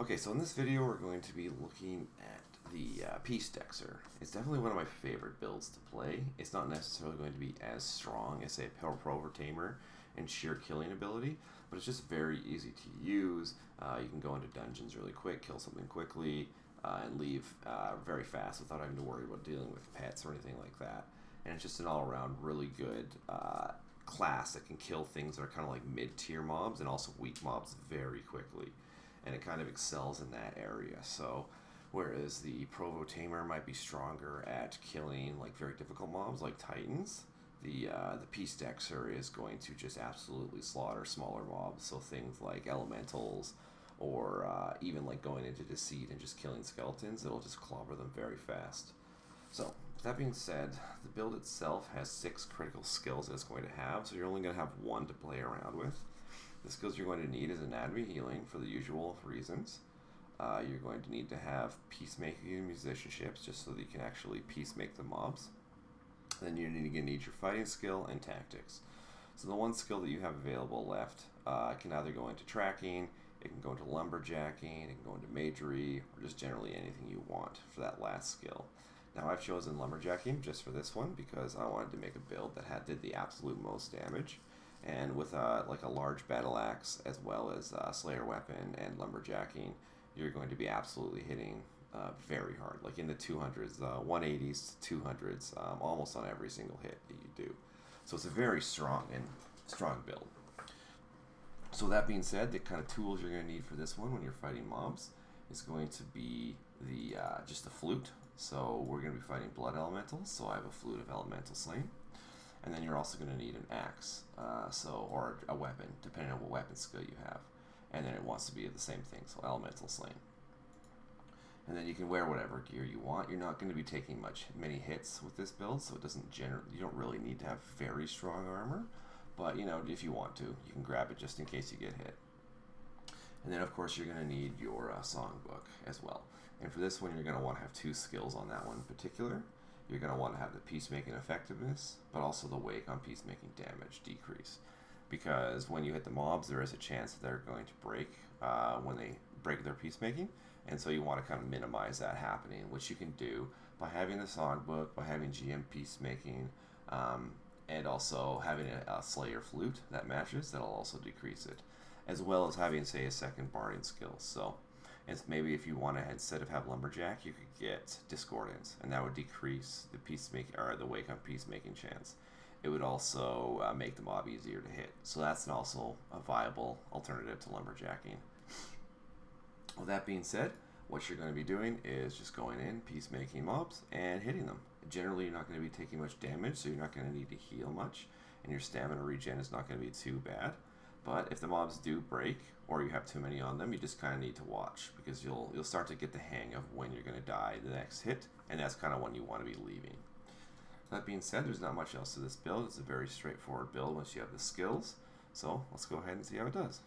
Okay, so in this video we're going to be looking at the Peace Dexxer. It's definitely one of my favorite builds to play. It's not necessarily going to be as strong as, say, a Pro Tamer and sheer killing ability, but it's just very easy to use. You can go into dungeons really quick, kill something quickly, and leave very fast without having to worry about dealing with pets or anything like that. And it's just an all-around really good class that can kill things that are kind of like mid-tier mobs and also weak mobs very quickly. And it kind of excels in that area. So whereas the Provo Tamer might be stronger at killing like very difficult mobs like Titans, the Peace Dexxer is going to just absolutely slaughter smaller mobs. So things like Elementals or even like going into Deceit and just killing skeletons, it'll just clobber them very fast. So with that being said, the build itself has 6 critical skills that it's going to have, so you're only going to have 1 to play around with. The skills you're going to need is Anatomy Healing for the usual reasons. You're going to need to have Peacemaking and Musicianships just so that you can actually peacemake the mobs. Then you're going to need your Fighting Skill and Tactics. So the one skill that you have available left can either go into Tracking, it can go into Lumberjacking, it can go into Magery, or just generally anything you want for that last skill. Now I've chosen Lumberjacking just for this one because I wanted to make a build that did the absolute most damage. And with like a large battle axe as well as Slayer weapon and Lumberjacking, you're going to be absolutely hitting very hard, like in the 200s, 180s to 200s, almost on every single hit that you do. So it's a very strong build. So that being said, the kind of tools you're going to need for this one when you're fighting mobs is going to be the just the flute. So we're going to be fighting blood elementals. So I have a flute of elemental slain. And then you're also going to need an axe, or a weapon, depending on what weapon skill you have. And then it wants to be the same thing, so elemental slain. And then you can wear whatever gear you want. You're not going to be taking many hits with this build, so it doesn't you don't really need to have very strong armor. But you know, if you want to, you can grab it just in case you get hit. And then of course you're going to need your songbook as well. And for this one, you're going to want to have 2 skills on that one in particular. You're going to want to have the Peacemaking Effectiveness, but also the Wake on Peacemaking Damage decrease. Because when you hit the mobs, there is a chance that they're going to break when they break their Peacemaking. And so you want to kind of minimize that happening, which you can do by having the Songbook, by having GM Peacemaking, and also having a Slayer Flute that matches, that'll also decrease it. As well as having, say, a second Barding skill. So maybe if you want to, instead of have Lumberjack, you could get Discordance, and that would decrease the Peacemaking or the Wake on Peacemaking chance. It would also make the mob easier to hit. So that's also a viable alternative to Lumberjacking. With that being said, what you're going to be doing is just going in, peacemaking mobs, and hitting them. Generally, you're not going to be taking much damage, so you're not going to need to heal much, and your stamina regen is not going to be too bad. But if the mobs do break, or you have too many on them, you just kind of need to watch, because you'll start to get the hang of when you're going to die the next hit, and that's kind of when you want to be leaving. That being said, there's not much else to this build. It's a very straightforward build once you have the skills. So let's go ahead and see how it does.